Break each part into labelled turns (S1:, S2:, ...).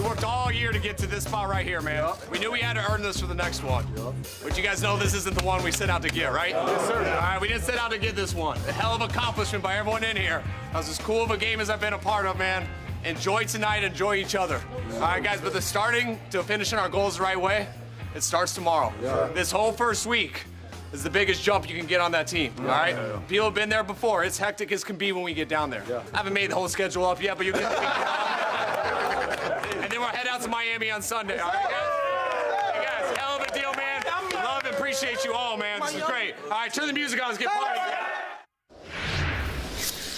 S1: worked all year to get to this spot right here, man. Yep. We knew we had to earn this for the next one. Yep. But you guys know this isn't the one we set out to get, right? Yes, sir. All right, we didn't set out to get this one. A hell of accomplishment by everyone in here. That was as cool of a game as I've been a part of, man. Enjoy tonight, enjoy each other. All right, guys, but the starting to finishing our goals the right way, it starts tomorrow. Yeah. This whole first week is the biggest jump you can get on that team, all right? Yeah. People have been there before. It's hectic as can be when we get down there. Yeah. I haven't made the whole schedule up yet, but you get and then we'll head out to Miami on Sunday, all right, guys? Hey, guys, hell of a deal, man. Love and appreciate you all, man. This is great. All right, turn the music on. Let's get partying.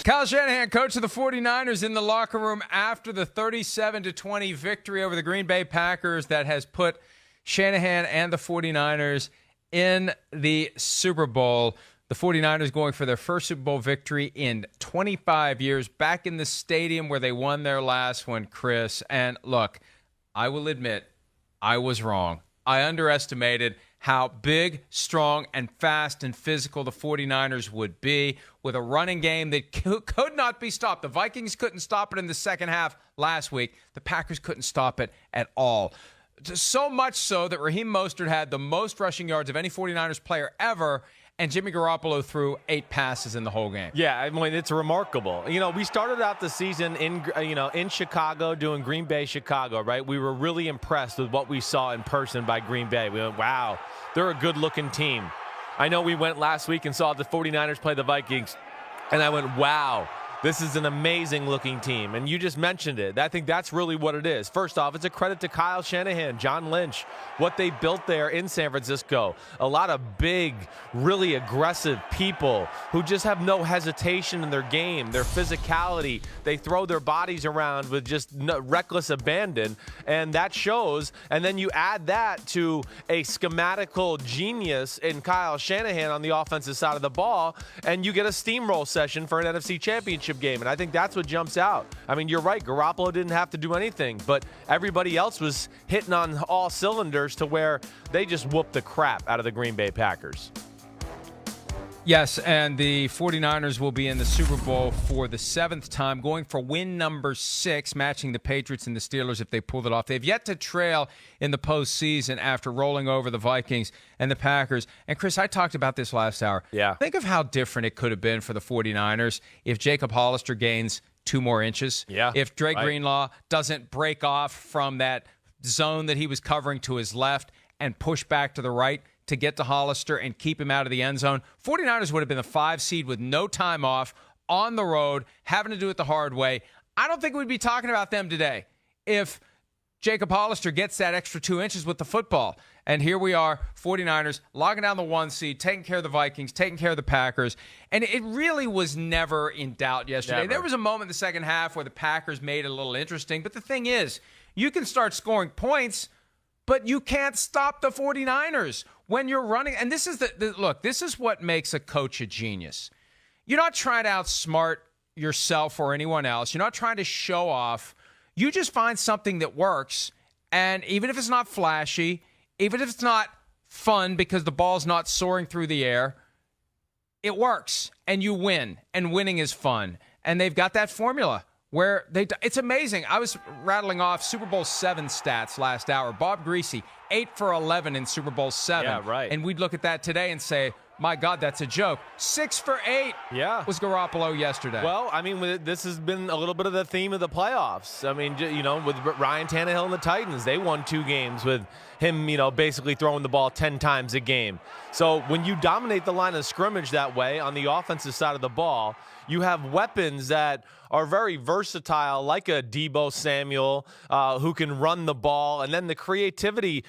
S2: Kyle Shanahan, coach of the 49ers, in the locker room after the 37-20 victory over the Green Bay Packers that has put Shanahan and the 49ers in the Super Bowl. The 49ers going for their first Super Bowl victory in 25 years, back in the stadium where they won their last one, Chris. And look, I will admit, I was wrong. I underestimated how big, strong, and fast and physical the 49ers would be with a running game that could not be stopped. The Vikings couldn't stop it in the second half last week. The Packers couldn't stop it at all. So much so that Raheem Mostert had the most rushing yards of any 49ers player ever, and Jimmy Garoppolo threw 8 passes in the whole game.
S3: Yeah, I mean, it's remarkable. You know, we started out the season in Chicago, doing Green Bay, Chicago, right? We were really impressed with what we saw in person by Green Bay. We went, wow, they're a good-looking team. I know we went last week and saw the 49ers play the Vikings, and I went, wow. This is an amazing-looking team, and you just mentioned it. I think that's really what it is. First off, it's a credit to Kyle Shanahan, John Lynch, what they built there in San Francisco. A lot of big, really aggressive people who just have no hesitation in their game, their physicality. They throw their bodies around with just reckless abandon, and that shows. And then you add that to a schematical genius in Kyle Shanahan on the offensive side of the ball, and you get a steamroll session for an NFC Championship Game, and I think that's what jumps out. I mean, you're right, Garoppolo didn't have to do anything, but everybody else was hitting on all cylinders to where they just whooped the crap out of the Green Bay Packers.
S2: Yes, and the 49ers will be in the Super Bowl for the 7th time, going for win number 6, matching the Patriots and the Steelers if they pulled it off. They've yet to trail in the postseason after rolling over the Vikings and the Packers. And, Chris, I talked about this last hour.
S3: Yeah.
S2: Think of how different it could have been for the 49ers if Jacob Hollister gains 2 more inches.
S3: Yeah,
S2: if Dre
S3: right.
S2: Greenlaw doesn't break off from that zone that he was covering to his left and push back to the right to get to Hollister and keep him out of the end zone. 49ers would have been the 5 seed with no time off, on the road, having to do it the hard way. I don't think we'd be talking about them today if Jacob Hollister gets that extra 2 inches with the football. And here we are, 49ers, logging down the 1 seed, taking care of the Vikings, taking care of the Packers. And it really was never in doubt yesterday.
S3: Never.
S2: There was a moment in the second half where the Packers made it a little interesting. But the thing is, you can start scoring points, but you can't stop the 49ers when you're running. And this is look, this is what makes a coach a genius. You're not trying to outsmart yourself or anyone else. You're not trying to show off. You just find something that works. And even if it's not flashy, even if it's not fun because the ball's not soaring through the air, it works and you win. And winning is fun. And they've got that formula where it's amazing. I was rattling off Super Bowl 7 stats last hour. Bob Greasy, 8 for 11 in Super Bowl 7.
S3: Yeah, right.
S2: And we'd look at that today and say, my God, that's a joke. 6 for 8 was Garoppolo yesterday.
S3: Well, I mean, this has been a little bit of the theme of the playoffs. I mean, you know, with Ryan Tannehill and the Titans, they won 2 games with him, you know, basically throwing the ball 10 times a game. So when you dominate the line of scrimmage that way on the offensive side of the ball, you have weapons that are very versatile, like a Deebo Samuel, who can run the ball. And then the creativity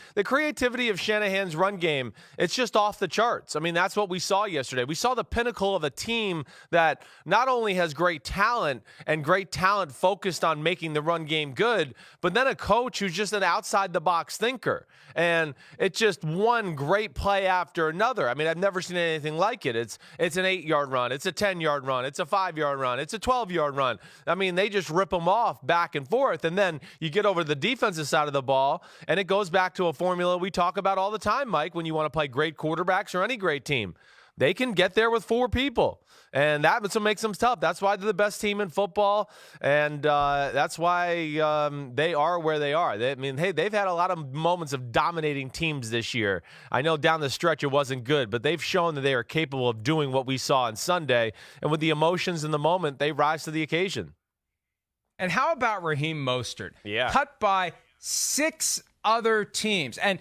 S3: of Shanahan's run game, it's just off the charts. I mean, that's what we saw yesterday. We saw the pinnacle of a team that not only has great talent and great talent focused on making the run game good, but then a coach who's just an outside-the-box thinker. And it's just one great play after another. I mean, I've never seen anything like it. It's an 8-yard run. It's a 10-yard run. It's a 5-yard run. It's a 12-yard run. I mean, they just rip them off back and forth. And then you get over to the defensive side of the ball, and it goes back to a formula we talk about all the time, Mike, when you want to play great quarterbacks or any great team. they can get there with 4 people. And that's what makes them tough. That's why they're the best team in football, and that's why they are where they are. They've had a lot of moments of dominating teams this year. I know down the stretch it wasn't good, but they've shown that they are capable of doing what we saw on Sunday, and with the emotions in the moment, they rise to the occasion.
S2: And how about Raheem Mostert?
S3: Yeah.
S2: Cut by 6 other teams. And,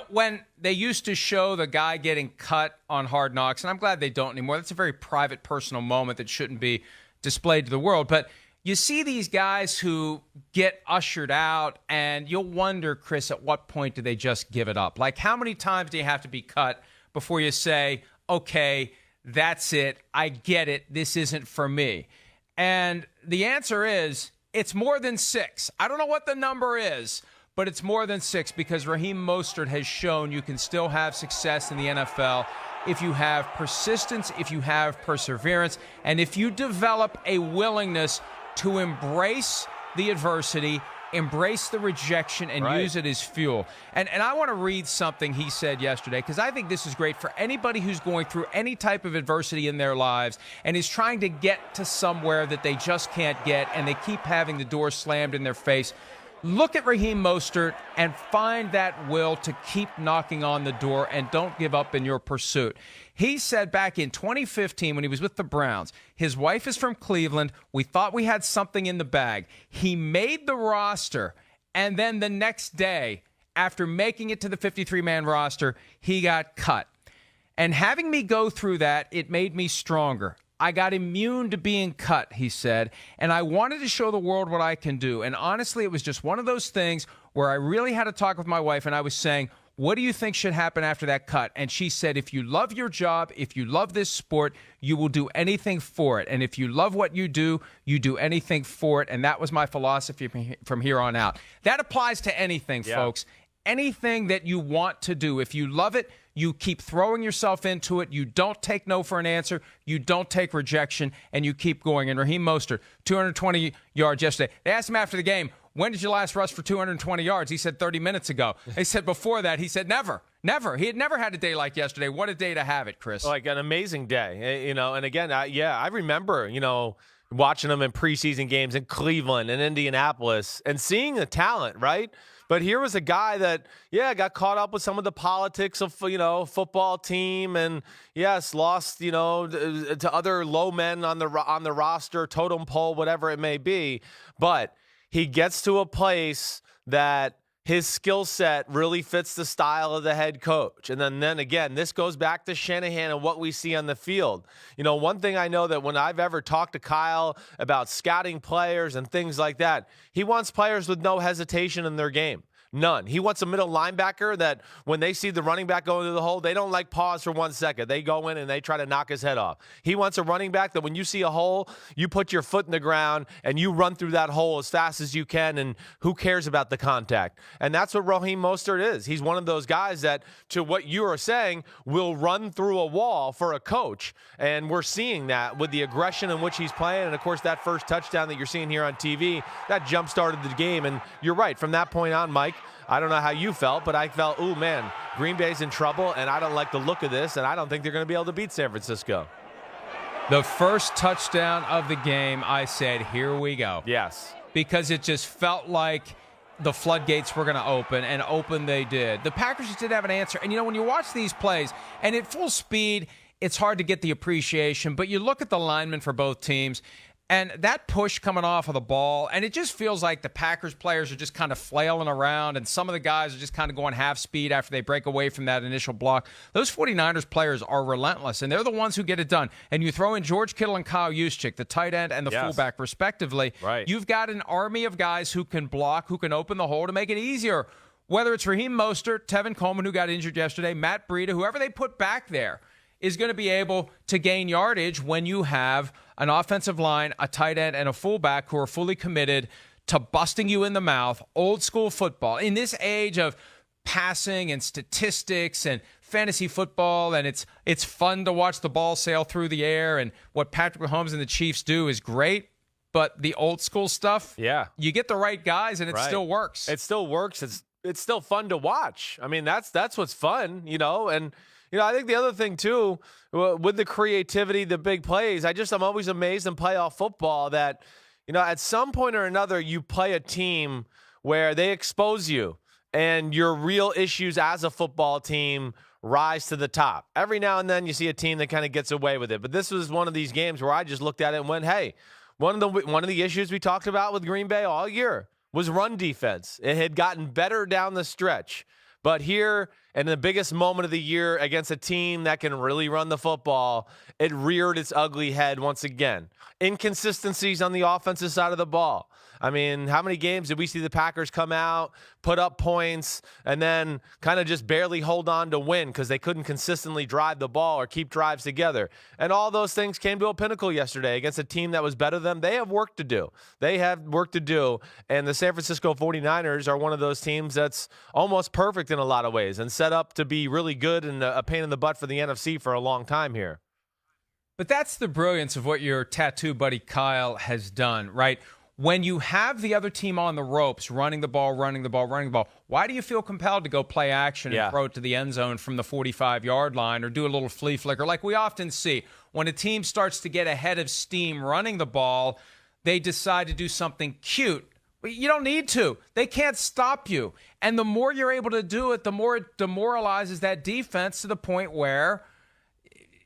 S2: when they used to show the guy getting cut on Hard Knocks, and I'm glad they don't anymore. That's a very private, personal moment that shouldn't be displayed to the world. But you see these guys who get ushered out, and you'll wonder, Chris, at what point do they just give it up? Like, how many times do you have to be cut before you say, okay, that's it, I get it, this isn't for me? And the answer is, it's more than 6. I don't know what the number is, but it's more than 6 because Raheem Mostert has shown you can still have success in the NFL if you have persistence, if you have perseverance, and if you develop a willingness to embrace the adversity, embrace the rejection, and use it as fuel. And I want to read something he said yesterday because I think this is great for anybody who's going through any type of adversity in their lives and is trying to get to somewhere that they just can't get, and they keep having the door slammed in their face. Look at Raheem Mostert and find that will to keep knocking on the door and don't give up in your pursuit. He said back in 2015 when he was with the Browns, his wife is from Cleveland. We thought we had something in the bag. He made the roster, and then the next day, after making it to the 53-man roster, he got cut. And having me go through that, it made me stronger. I got immune to being cut, he said, and I wanted to show the world what I can do. And honestly, it was just one of those things where I really had to talk with my wife, and I was saying, what do you think should happen after that cut? And she said, if you love your job, if you love this sport, you will do anything for it. And if you love what you do anything for it. And that was my philosophy from here on out. That applies to anything, folks. Anything that you want to do. If you love it, you keep throwing yourself into it. You don't take no for an answer. You don't take rejection, and you keep going. And Raheem Mostert, 220 yards yesterday. They asked him after the game, when did you last rush for 220 yards? He said 30 minutes ago. They said before that, he said never. He had never had a day like yesterday. What a day to have it, Chris.
S3: Like an amazing day, and again, I remember, watching them in preseason games in Cleveland and Indianapolis and seeing the talent, right? But here was a guy that, got caught up with some of the politics of, football team and, yes, lost, to other low men on the roster, totem pole, whatever it may be. But he gets to a place that his skill set really fits the style of the head coach. And then again, this goes back to Shanahan and what we see on the field. One thing I know that when I've ever talked to Kyle about scouting players and things like that, he wants players with no hesitation in their game. None. He wants a middle linebacker that when they see the running back going through the hole, they don't pause for 1 second. They go in and they try to knock his head off. He wants a running back that when you see a hole, you put your foot in the ground and you run through that hole as fast as you can, and who cares about the contact? And that's what Raheem Mostert is. He's one of those guys that, to what you are saying, will run through a wall for a coach. And we're seeing that with the aggression in which he's playing. And, of course, that first touchdown that you're seeing here on TV, that jump-started the game. And you're right. From that point on, Mike, I don't know how you felt, but I felt, ooh, man, Green Bay's in trouble, and I don't like the look of this, and I don't think they're going to be able to beat San Francisco.
S2: The first touchdown of the game, I said, here we go.
S3: Yes.
S2: Because it just felt like the floodgates were going to open, and open they did. The Packers just didn't have an answer. And, when you watch these plays, and at full speed, it's hard to get the appreciation, but you look at the linemen for both teams, and that push coming off of the ball, and it just feels like the Packers players are just kind of flailing around, and some of the guys are just kind of going half speed after they break away from that initial block. Those 49ers players are relentless, and they're the ones who get it done. And you throw in George Kittle and Kyle Juszczyk, the tight end and the fullback, respectively.
S3: Right.
S2: You've got an army of guys who can block, who can open the hole to make it easier. Whether it's Raheem Mostert, Tevin Coleman, who got injured yesterday, Matt Breida, whoever they put back there, is going to be able to gain yardage when you have an offensive line, a tight end, and a fullback who are fully committed to busting you in the mouth. Old school football. In this age of passing and statistics and fantasy football, and it's fun to watch the ball sail through the air, and what Patrick Mahomes and the Chiefs do is great. But the old school stuff, you get the right guys, and it still works.
S3: It still works. It's still fun to watch. I mean, that's what's fun, and I think the other thing, too, with the creativity, the big plays, I'm always amazed in playoff football that, at some point or another, you play a team where they expose you and your real issues as a football team rise to the top. Every now and then you see a team that kind of gets away with it. But this was one of these games where I just looked at it and went, hey, one of the issues we talked about with Green Bay all year was run defense. It had gotten better down the stretch. But here, in the biggest moment of the year against a team that can really run the football, it reared its ugly head once again. Inconsistencies on the offensive side of the ball. I mean, how many games did we see the Packers come out, put up points, and then kind of just barely hold on to win because they couldn't consistently drive the ball or keep drives together? And all those things came to a pinnacle yesterday against a team that was better than them. They have work to do. And the San Francisco 49ers are one of those teams that's almost perfect in a lot of ways and set up to be really good and a pain in the butt for the NFC for a long time here.
S2: But that's the brilliance of what your tattoo buddy Kyle has done, right? When you have the other team on the ropes, running the ball, why do you feel compelled to go play action and throw it to the end zone from the 45-yard line or do a little flea flicker like we often see? When a team starts to get ahead of steam running the ball, they decide to do something cute. But you don't need to. They can't stop you. And the more you're able to do it, the more it demoralizes that defense to the point where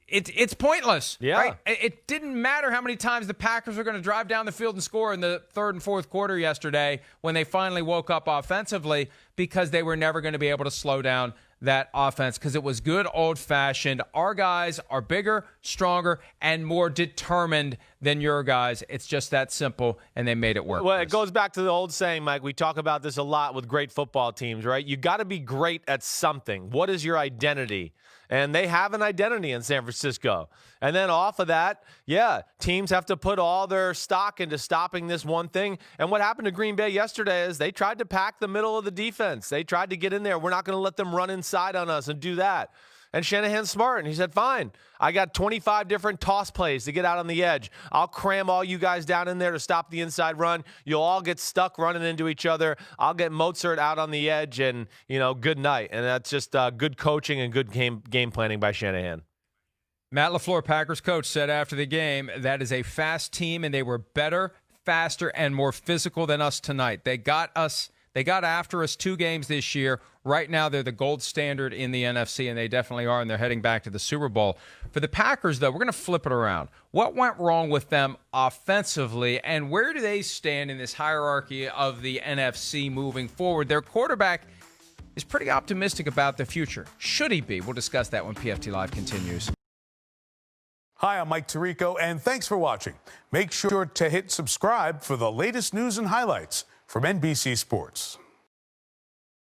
S2: it's pointless.
S3: Yeah.
S2: Right? It didn't matter how many times the Packers were going to drive down the field and score in the third and fourth quarter yesterday when they finally woke up offensively, because they were never going to be able to slow down that offense because it was good old-fashioned. Our guys are bigger, stronger, and more determined than your guys. It's just that simple, and they made it work.
S3: Well, it goes back to the old saying, Mike. We talk about this a lot with great football teams, right? You got to be great at something. What is your identity? And they have an identity in San Francisco. And then off of that, teams have to put all their stock into stopping this one thing. And what happened to Green Bay yesterday is they tried to pack the middle of the defense. They tried to get in there. We're not going to let them run inside on us and do that. And Shanahan's smart, and he said, fine, I got 25 different toss plays to get out on the edge. I'll cram all you guys down in there to stop the inside run. You'll all get stuck running into each other. I'll get Mostert out on the edge, and, good night. And that's just good coaching and good game planning by Shanahan.
S2: Matt LaFleur, Packers coach, said after the game, that is a fast team, and they were better, faster, and more physical than us tonight. They got after us 2 games this year. Right now, they're the gold standard in the NFC, and they definitely are, and they're heading back to the Super Bowl. For the Packers, though, we're going to flip it around. What went wrong with them offensively, and where do they stand in this hierarchy of the NFC moving forward? Their quarterback is pretty optimistic about the future. Should he be? We'll discuss that when PFT Live continues.
S4: Hi, I'm Mike Tirico, and thanks for watching. Make sure to hit subscribe for the latest news and highlights from NBC Sports.